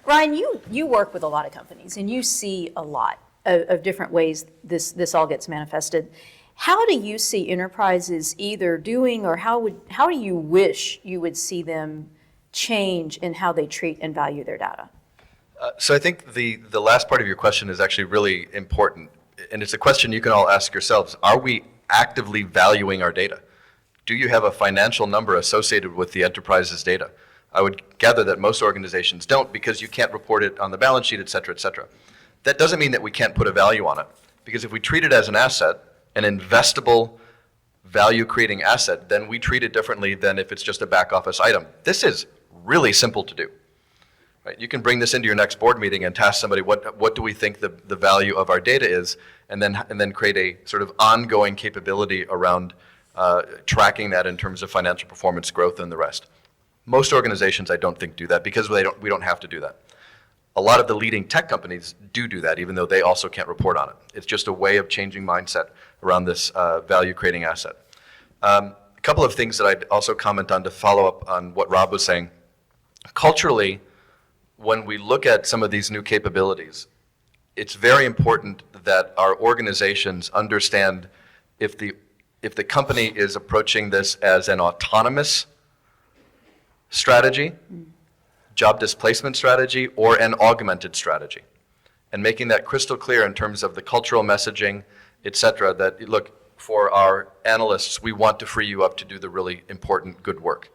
Brian, you work with a lot of companies and you see a lot of different ways this all gets manifested. How do you see enterprises either doing, or how do you wish you would see them change in how they treat and value their data? So I think the last part of your question is actually really important, and it's a question you can all ask yourselves. Are we actively valuing our data? Do you have a financial number associated with the enterprise's data? I would gather that most organizations don't, because you can't report it on the balance sheet, et cetera, et cetera. That doesn't mean that we can't put a value on it, because if we treat it as an asset, an investable, value-creating asset, then we treat it differently than if it's just a back office item. This is really simple to do. Right? You can bring this into your next board meeting and task somebody, what do we think the value of our data is, and then create a sort of ongoing capability around tracking that in terms of financial performance, growth, and the rest. Most organizations, I don't think, do that because we don't have to do that. A lot of the leading tech companies do that, even though they also can't report on it. It's just a way of changing mindset around this value-creating asset. A couple of things that I'd also comment on to follow up on what Rob was saying. Culturally, when we look at some of these new capabilities, it's very important that our organizations understand if the company is approaching this as an autonomous strategy, job displacement strategy, or an augmented strategy. And making that crystal clear in terms of the cultural messaging, et cetera, that, look, for our analysts, we want to free you up to do the really important, good work.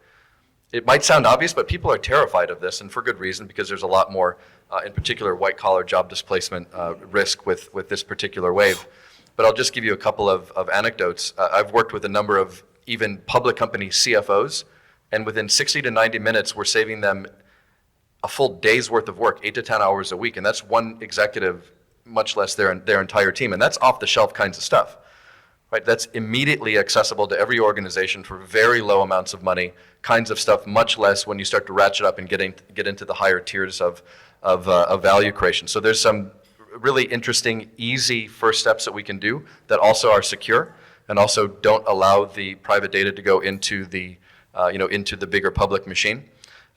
It might sound obvious, but people are terrified of this, and for good reason, because there's a lot more, in particular, white-collar job displacement risk with this particular wave. But I'll just give you a couple of anecdotes. I've worked with a number of even public company CFOs, and within 60 to 90 minutes, we're saving them a full day's worth of work, 8 to 10 hours a week, and that's one executive, much less their entire team, and that's off-the-shelf kinds of stuff. Right, that's immediately accessible to every organization for very low amounts of money, kinds of stuff, much less when you start to ratchet up and get into the higher tiers of value creation. So there's some really interesting, easy first steps that we can do that also are secure and also don't allow the private data to go into the into the bigger public machine.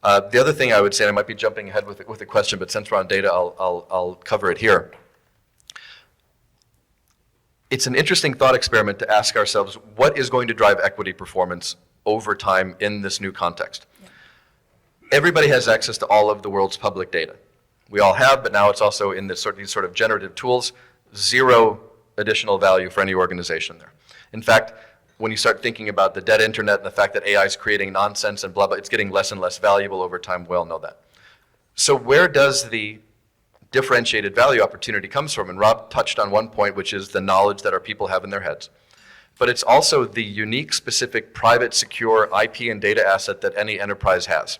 The other thing I would say, and I might be jumping ahead with a question, but since we're on data, I'll cover it here. It's an interesting thought experiment to ask ourselves, what is going to drive equity performance over time in this new context? Yeah. Everybody has access to all of the world's public data. We all have, but now it's also in these sort of generative tools, zero additional value for any organization there. In fact, when you start thinking about the dead internet and the fact that AI is creating nonsense and blah, blah, it's getting less and less valuable over time. We all know that. So where does the differentiated value opportunity comes from? And Rob touched on one point, which is the knowledge that our people have in their heads. But it's also the unique, specific, private, secure IP and data asset that any enterprise has.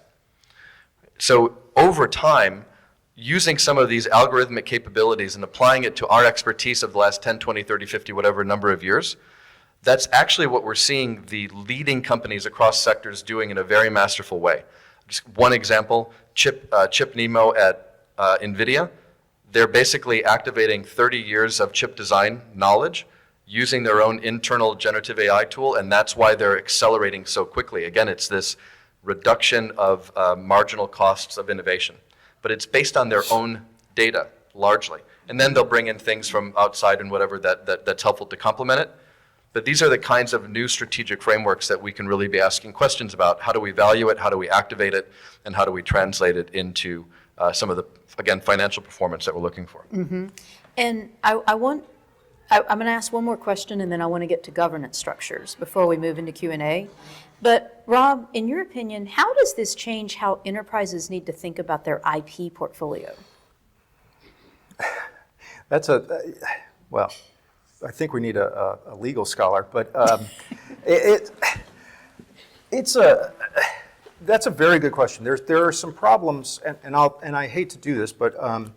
So over time, using some of these algorithmic capabilities and applying it to our expertise of the last 10, 20, 30, 50, whatever number of years, that's actually what we're seeing the leading companies across sectors doing in a very masterful way. Just one example, Chip Nemo at NVIDIA, they're basically activating 30 years of chip design knowledge using their own internal generative AI tool, and that's why they're accelerating so quickly. Again, it's this reduction of marginal costs of innovation, but it's based on their own data, largely. And then they'll bring in things from outside and whatever that's helpful to complement it. But these are the kinds of new strategic frameworks that we can really be asking questions about. How do we value it? How do we activate it? And how do we translate it into some of the, again, financial performance that we're looking for? Mm-hmm. And I'm going to ask one more question, and then I want to get to governance structures before we move into Q&A. But Rob, in your opinion, how does this change how enterprises need to think about their IP portfolio? Well, I think we need a legal scholar, but that's a very good question. There are some problems, and I hate to do this, but I'm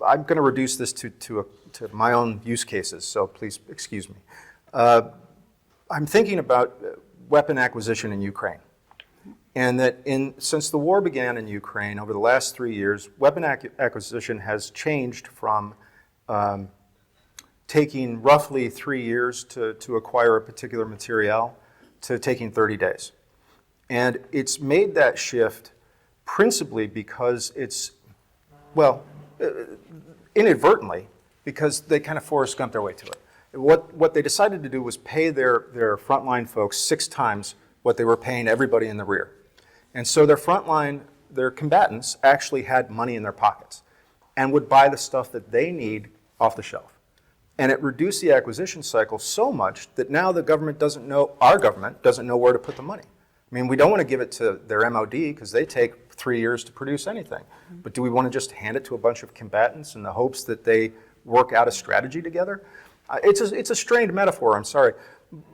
going to reduce this to my own use cases. So please excuse me. I'm thinking about weapon acquisition in Ukraine, and that since the war began in Ukraine over the last 3 years, weapon acquisition has changed from taking roughly 3 years to acquire a particular material to taking 30 days. And it's made that shift principally because it's, well, inadvertently, because they kind of Forrest Gump their way to it. What they decided to do was pay their frontline folks 6 times what they were paying everybody in the rear. And so their combatants actually had money in their pockets and would buy the stuff that they need off the shelf. And it reduced the acquisition cycle so much that now the government doesn't know, our government doesn't know where to put the money. I mean, we don't want to give it to their MOD because they take 3 years to produce anything. But do we want to just hand it to a bunch of combatants in the hopes that they work out a strategy together? It's a strained metaphor, I'm sorry.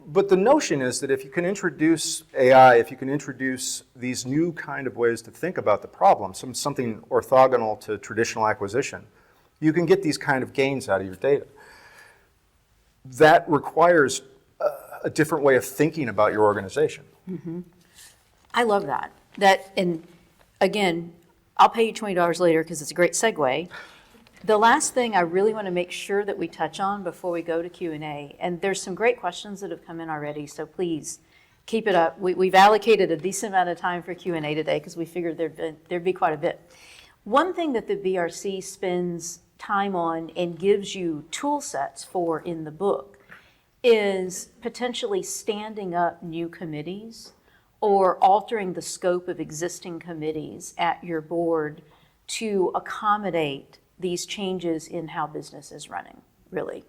But the notion is that if you can introduce AI, if you can introduce these new kind of ways to think about the problem, something orthogonal to traditional acquisition, you can get these kind of gains out of your data. That requires a different way of thinking about your organization. Mm-hmm. I love that. And again, I'll pay you $20 later because it's a great segue. The last thing I really want to make sure that we touch on before we go to Q&A, and there's some great questions that have come in already, so please keep it up. We've allocated a decent amount of time for Q&A today because we figured there'd be quite a bit. One thing that the BRC spends time on and gives you tool sets for in the book is potentially standing up new committees or altering the scope of existing committees at your board to accommodate these changes in how business is running, really.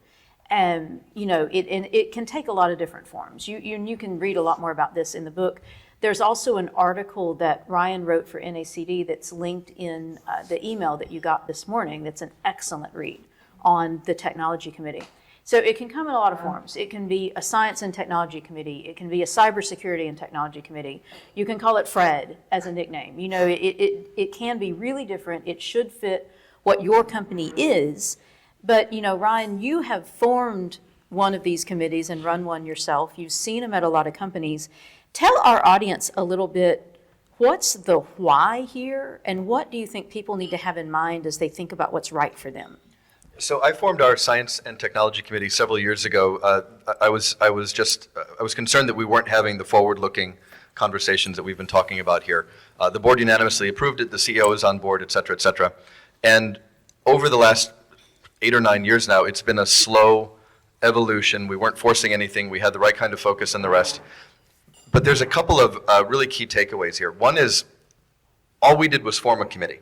And it can take a lot of different forms. You can read a lot more about this in the book. There's also an article that Ryan wrote for NACD that's linked in the email that you got this morning that's an excellent read on the technology committee. So it can come in a lot of forms. It can be a science and technology committee. It can be a cybersecurity and technology committee. You can call it Fred as a nickname. It can be really different. It should fit what your company is. But, Ryan, you have formed one of these committees and run one yourself. You've seen them at a lot of companies. Tell our audience a little bit, what's the why here, and what do you think people need to have in mind as they think about what's right for them? So I formed our Science and Technology Committee several years ago. I was concerned that we weren't having the forward-looking conversations that we've been talking about here. The board unanimously approved it. The CEO is on board, et cetera, et cetera. And over the last 8 or 9 years now, it's been a slow evolution. We weren't forcing anything. We had the right kind of focus and the rest. But there's a couple of really key takeaways here. One is all we did was form a committee.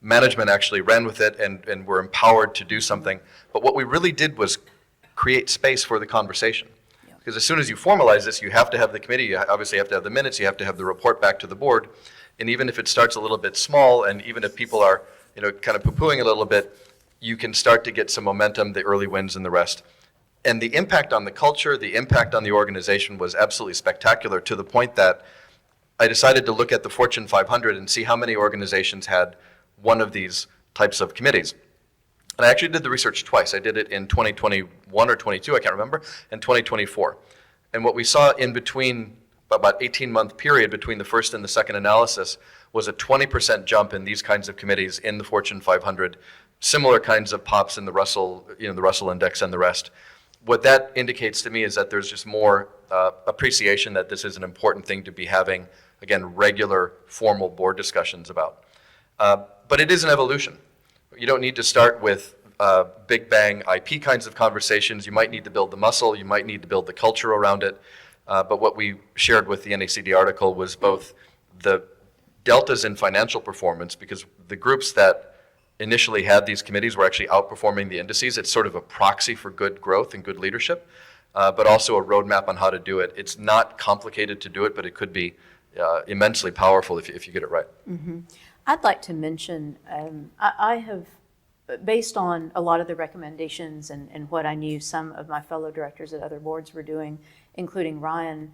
Management actually ran with it and were empowered to do something. But what we really did was create space for the conversation. Yeah. Because as soon as you formalize this, you have to have the committee, you obviously have to have the minutes, you have to have the report back to the board. And even if it starts a little bit small, and even if people are kind of poo-pooing a little bit, you can start to get some momentum, the early wins and the rest. And the impact on the culture, the impact on the organization was absolutely spectacular, to the point that I decided to look at the Fortune 500 and see how many organizations had one of these types of committees. And I actually did the research twice. I did it in 2021 or 22, I can't remember, and 2024. And what we saw in between, about 18-month period between the first and the second analysis, was a 20% jump in these kinds of committees in the Fortune 500, similar kinds of pops in the Russell, the Russell Index and the rest. What that indicates to me is that there's just more appreciation that this is an important thing to be having, again, regular formal board discussions about. But it is an evolution. You don't need to start with big bang IP kinds of conversations. You might need to build the muscle. You might need to build the culture around it. But what we shared with the NACD article was both the deltas in financial performance, because the groups that initially had these committees were actually outperforming the indices. It's sort of a proxy for good growth and good leadership, but also a roadmap on how to do it. It's not complicated to do it, but it could be immensely powerful if you get it right. Mm-hmm. I'd like to mention, I have, based on a lot of the recommendations and what I knew some of my fellow directors at other boards were doing, including Ryan,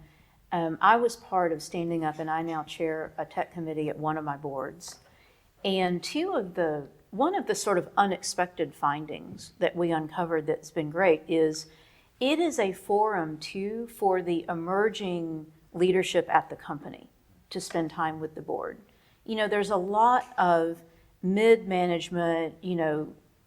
I was part of standing up, and I now chair a tech committee at one of my boards. And one of the sort of unexpected findings that we uncovered that's been great is it is a forum too for the emerging leadership at the company to spend time with the board. There's a lot of mid-management,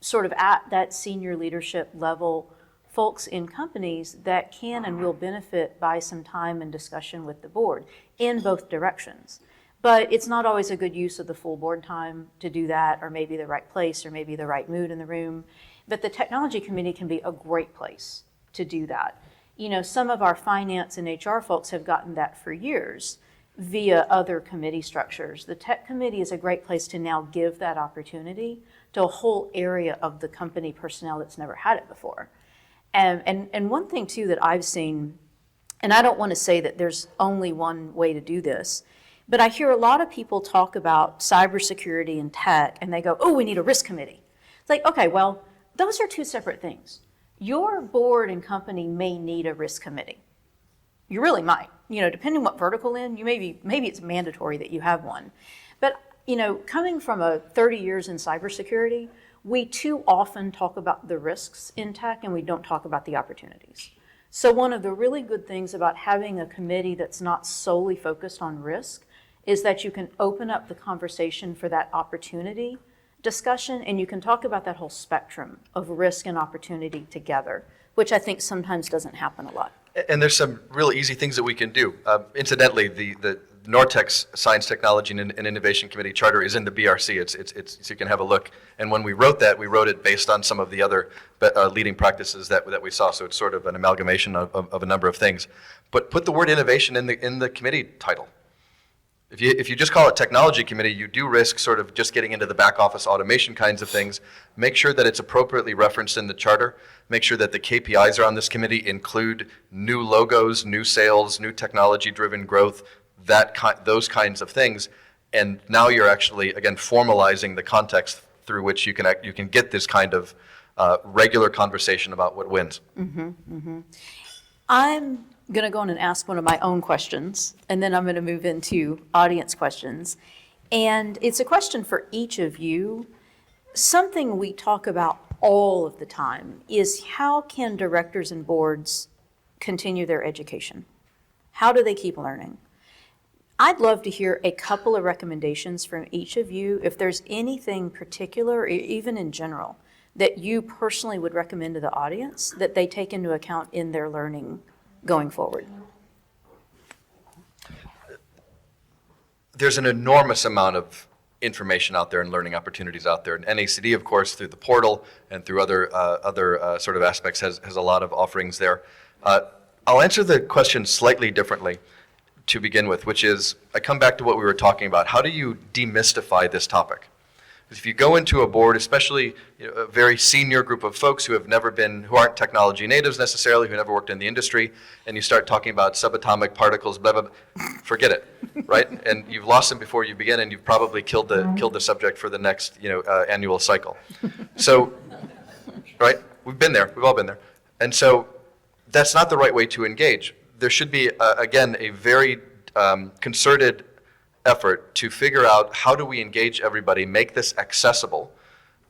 sort of at that senior leadership level, folks in companies that can and will benefit by some time and discussion with the board in both directions. But it's not always a good use of the full board time to do that, or maybe the right place, or maybe the right mood in the room. But the technology committee can be a great place to do that. You know, some of our finance and HR folks have gotten that for years via other committee structures. The tech committee is a great place to now give that opportunity to a whole area of the company personnel that's never had it before. And one thing too that I've seen, and I don't want to say that there's only one way to do this, but I hear a lot of people talk about cybersecurity and tech, and they go, oh, we need a risk committee. It's like, okay, well, those are two separate things. Your board and company may need a risk committee. You really might. You know, depending what vertical in, you maybe it's mandatory that you have one. But, you know, coming from 30 years in cybersecurity, we too often talk about the risks in tech and we don't talk about the opportunities. So one of the really good things about having a committee that's not solely focused on risk is that you can open up the conversation for that opportunity discussion, and you can talk about that whole spectrum of risk and opportunity together, which I think sometimes doesn't happen a lot. And there's some real easy things that we can do. Incidentally, the Nortec's Science, Technology, and Innovation Committee charter is in the BRC. It's so you can have a look. And when we wrote that, we wrote it based on some of the other leading practices that we saw. So it's sort of an amalgamation of a number of things. But put the word innovation in the committee title. If you just call it technology committee, you do risk sort of just getting into the back office automation kinds of things. Make sure that it's appropriately referenced in the charter. Make sure that the KPIs are on this committee include new logos, new sales, new technology-driven growth, those kinds of things. And now you're actually, again, formalizing the context through which you can get this kind of regular conversation about what wins. I'm going to go on and ask one of my own questions, and then I'm going to move into audience questions. And it's a question for each of you. Something we talk about all of the time is how can directors and boards continue their education? How do they keep learning? I'd love to hear a couple of recommendations from each of you, if there's anything particular, or even in general, that you personally would recommend to the audience that they take into account in their learning going forward. There's an enormous amount of information out there and learning opportunities out there. And NACD, of course, through the portal and through other sort of aspects has a lot of offerings there. I'll answer the question slightly differently to begin with, which is, I come back to what we were talking about. How do you demystify this topic? If you go into a board, especially a very senior group of folks who aren't technology natives necessarily, who never worked in the industry, and you start talking about subatomic particles, blah, blah, blah, forget it, right? And you've lost them before you begin, and you've probably killed the subject for the next annual cycle. So, right? We've all been there. And so that's not the right way to engage. There should be, again, a very concerted effort to figure out how do we engage everybody, make this accessible.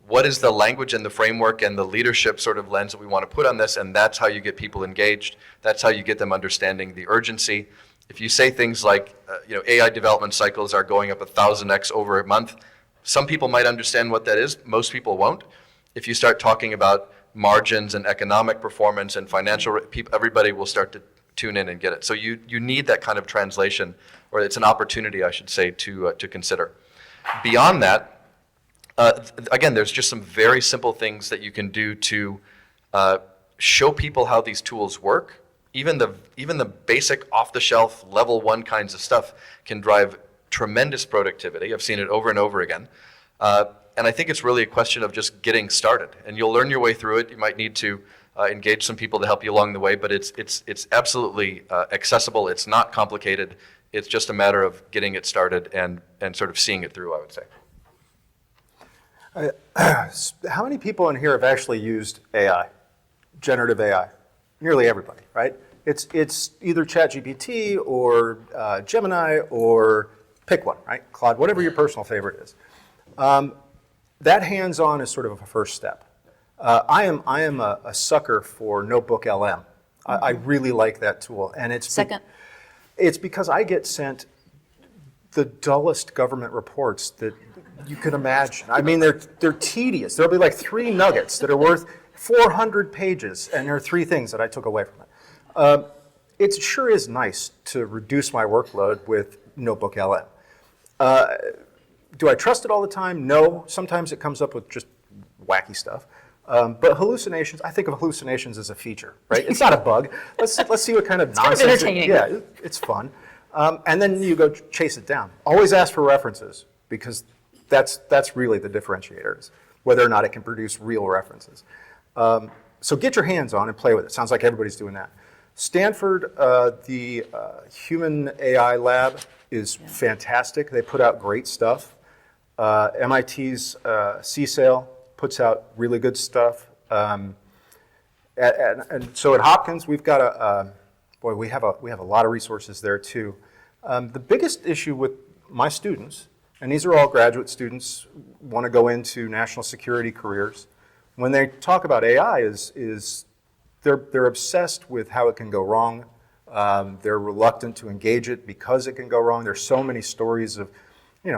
What is the language and the framework and the leadership sort of lens that we want to put on this, and that's how you get people engaged. That's how you get them understanding the urgency. If you say things like, AI development cycles are going up 1,000x over a month, some people might understand what that is, most people won't. If you start talking about margins and economic performance and financial, everybody will start to tune in and get it. So you need that kind of translation, or it's an opportunity, I should say, to consider. Beyond that, again, there's just some very simple things that you can do to show people how these tools work. Even the basic off-the-shelf level 1 kinds of stuff can drive tremendous productivity. I've seen it over and over again. And I think it's really a question of just getting started. And you'll learn your way through it. You might need to engage some people to help you along the way, but it's absolutely accessible. It's not complicated. It's just a matter of getting it started and sort of seeing it through, I would say. How many people in here have actually used AI, generative AI? Nearly everybody, right? It's either ChatGPT or Gemini or pick one, right? Claude, whatever your personal favorite is. That hands-on is sort of a first step. I am a sucker for Notebook LM. I really like that tool, and it's because I get sent the dullest government reports that you can imagine. I mean, they're tedious. There'll be like 3 nuggets that are worth 400 pages, and there are 3 things that I took away from it. It sure is nice to reduce my workload with Notebook LM. Do I trust it all the time? No. Sometimes it comes up with just wacky stuff. But hallucinations, I think of hallucinations as a feature, right? It's not a bug. Let's see what kind of nonsense. Kind of entertaining. Yeah, it's fun. And then you go chase it down. Always ask for references, because that's really the differentiators, whether or not it can produce real references. So get your hands on and play with it. Sounds like everybody's doing that. Stanford, the Human AI Lab is fantastic. They put out great stuff. MIT's CSAIL puts out really good stuff. And so at Hopkins, we've got we have a lot of resources there too. The biggest issue with my students, and these are all graduate students, want to go into national security careers, when they talk about AI is they're obsessed with how it can go wrong. They're reluctant to engage it because it can go wrong. There's so many stories of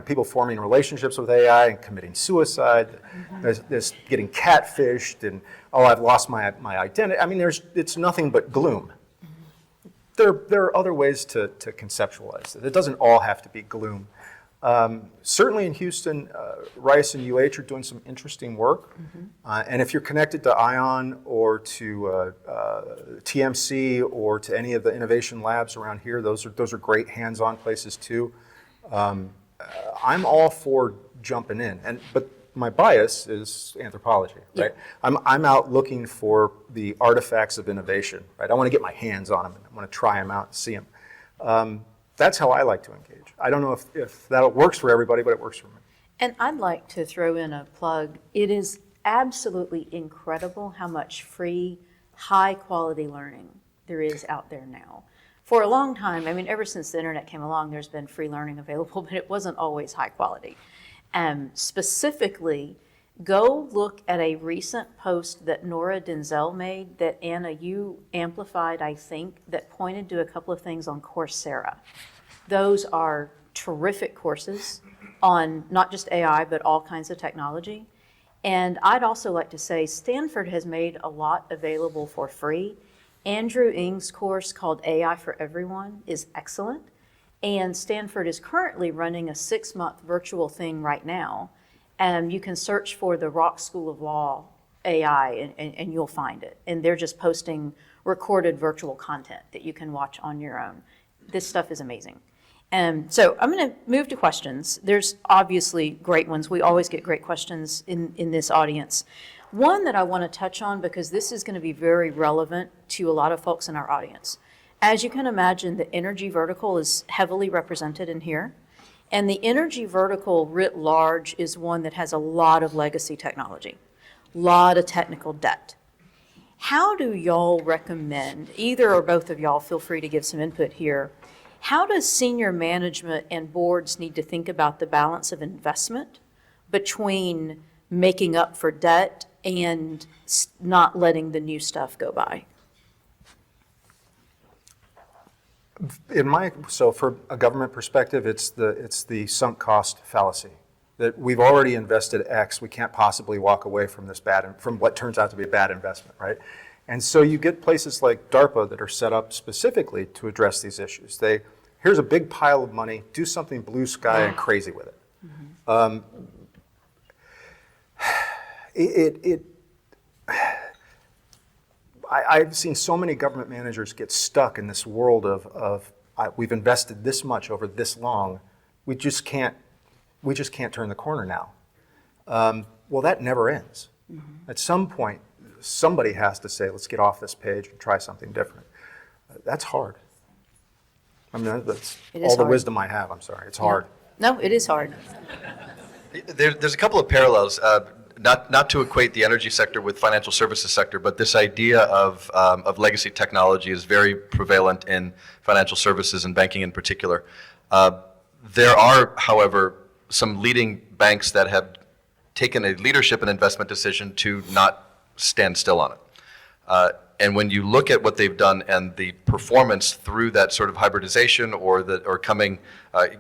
people forming relationships with AI and committing suicide. There's getting catfished, and I've lost my identity. I mean, it's nothing but gloom. There are other ways to conceptualize it. It doesn't all have to be gloom. Certainly in Houston, Rice and UH are doing some interesting work. And if you're connected to ION or to TMC or to any of the innovation labs around here, those are great hands-on places too. I'm all for jumping in, but my bias is anthropology, right? Yeah. I'm out looking for the artifacts of innovation, right? I want to get my hands on them, and I want to try them out and see them. That's how I like to engage. I don't know if that works for everybody, but it works for me. And I'd like to throw in a plug. It is absolutely incredible how much free, high-quality learning there is out there now. For a long time, I mean, ever since the internet came along, there's been free learning available, but it wasn't always high quality. Specifically, go look at a recent post that Nora Denzel made that, Anna, you amplified, I think, that pointed to a couple of things on Coursera. Those are terrific courses on not just AI, but all kinds of technology. And I'd also like to say Stanford has made a lot available for free. Andrew Ng's course called AI for Everyone is excellent. And Stanford is currently running a 6-month virtual thing right now. You can search for the Rock School of Law AI and you'll find it. And they're just posting recorded virtual content that you can watch on your own. This stuff is amazing. So I'm going to move to questions. There's obviously great ones. We always get great questions in this audience. One that I want to touch on, because this is going to be very relevant to a lot of folks in our audience. As you can imagine, the energy vertical is heavily represented in here. And the energy vertical writ large is one that has a lot of legacy technology, a lot of technical debt. How do y'all recommend, either or both of y'all, feel free to give some input here, how does senior management and boards need to think about the balance of investment between making up for debt and not letting the new stuff go by? So for a government perspective, it's the sunk cost fallacy. That we've already invested X, we can't possibly walk away from from what turns out to be a bad investment, right? And so you get places like DARPA that are set up specifically to address these issues. Here's a big pile of money, do something blue sky and crazy with it. I've seen so many government managers get stuck in this world of we've invested this much over this long, we just can't turn the corner now. Well, that never ends. At some point, somebody has to say, let's get off this page and try something different. That's hard. I mean, that's all the wisdom I have. I'm sorry. It's hard. No, it is hard. There's a couple of parallels. Not to equate the energy sector with financial services sector, but this idea of legacy technology is very prevalent in financial services and banking in particular. There are, however, some leading banks that have taken a leadership and investment decision to not stand still on it. And when you look at what they've done and the performance through that sort of hybridization or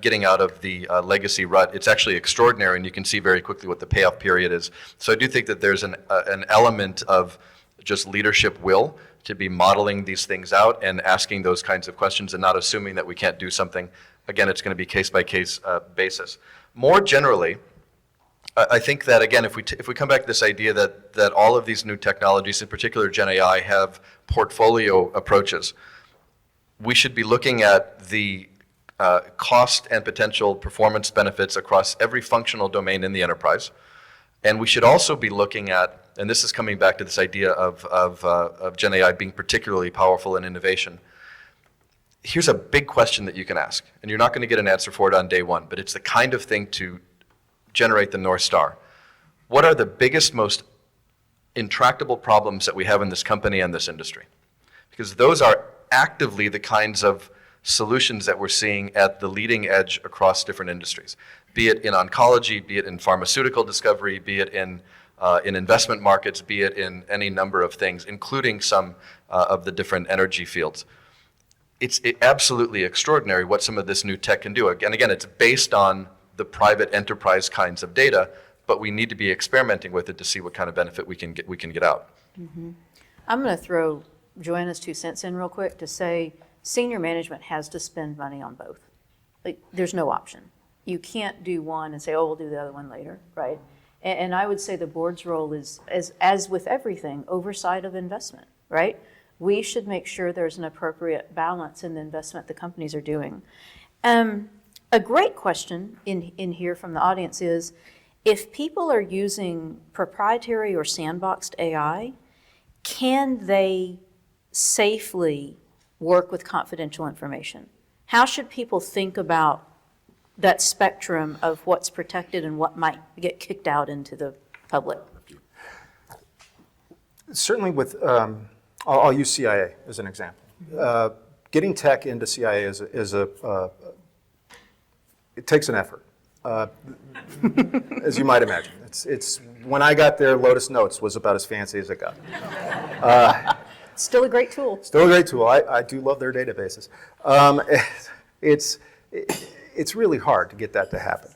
getting out of the legacy rut, it's actually extraordinary, and you can see very quickly what the payoff period is. So I do think that there's an element of just leadership will to be modeling these things out and asking those kinds of questions and not assuming that we can't do something Again, it's going to be case-by-case basis. More generally, I think that, again, if we come back to this idea that all of these new technologies, in particular Gen AI, have portfolio approaches, we should be looking at the cost and potential performance benefits across every functional domain in the enterprise. And we should also be looking at, and this is coming back to this idea of Gen AI being particularly powerful in innovation. Here's a big question that you can ask, and you're not going to get an answer for it on day one, but it's the kind of thing to generate the North Star. What are the biggest, most intractable problems that we have in this company and this industry? Because those are actively the kinds of solutions that we're seeing at the leading edge across different industries, be it in oncology, be it in pharmaceutical discovery, be it in investment markets, be it in any number of things, including some of the different energy fields. It's absolutely extraordinary what some of this new tech can do. And again, it's based on the private enterprise kinds of data, but we need to be experimenting with it to see what kind of benefit we can get out. Mm-hmm. I'm going to throw Joanna's 2 cents in real quick to say senior management has to spend money on both. Like, there's no option. You can't do one and say, oh, we'll do the other one later, right? And I would say the board's role is, as with everything, oversight of investment, right? We should make sure there's an appropriate balance in the investment the companies are doing. A great question in here from the audience is, if people are using proprietary or sandboxed AI, can they safely work with confidential information? How should people think about that spectrum of what's protected and what might get kicked out into the public? Certainly with, I'll use CIA as an example. Getting tech into CIA it takes an effort, as you might imagine. It's when I got there, Lotus Notes was about as fancy as it got. Still a great tool. Still a great tool. I do love their databases. It's really hard to get that to happen.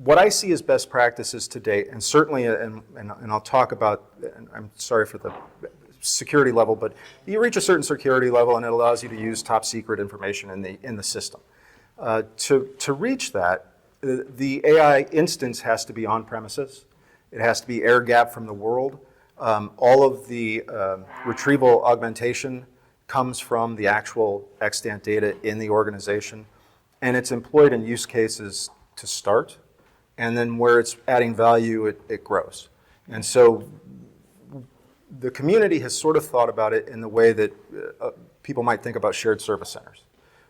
What I see as best practices to date, and certainly, and I'll talk about, and I'm sorry for the security level, but you reach a certain security level and it allows you to use top secret information in the system. To reach that, the AI instance has to be on premises. It has to be air gapped from the world. All of the retrieval augmentation comes from the actual extant data in the organization, and it's employed in use cases to start, and then where it's adding value, it grows. And so the community has sort of thought about it in the way that people might think about shared service centers.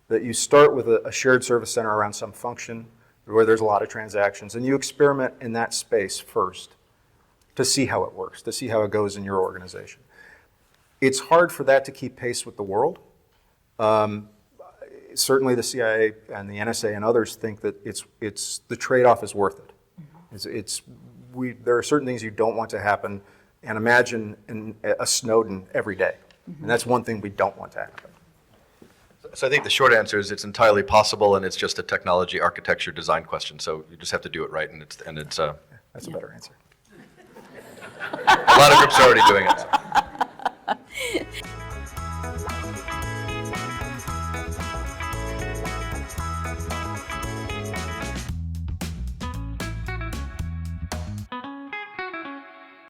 That you start with a shared service center around some function where there's a lot of transactions, and you experiment in that space first to see how it works, to see how it goes in your organization. It's hard for that to keep pace with the world. Certainly the CIA and the NSA and others think that it's the trade-off is worth it. There are certain things you don't want to happen, and imagine a Snowden every day. And that's one thing we don't want to happen. So I think the short answer is it's entirely possible, and it's just a technology architecture design question. So you just have to do it right, and it's That's a better answer. a lot of groups are already doing it.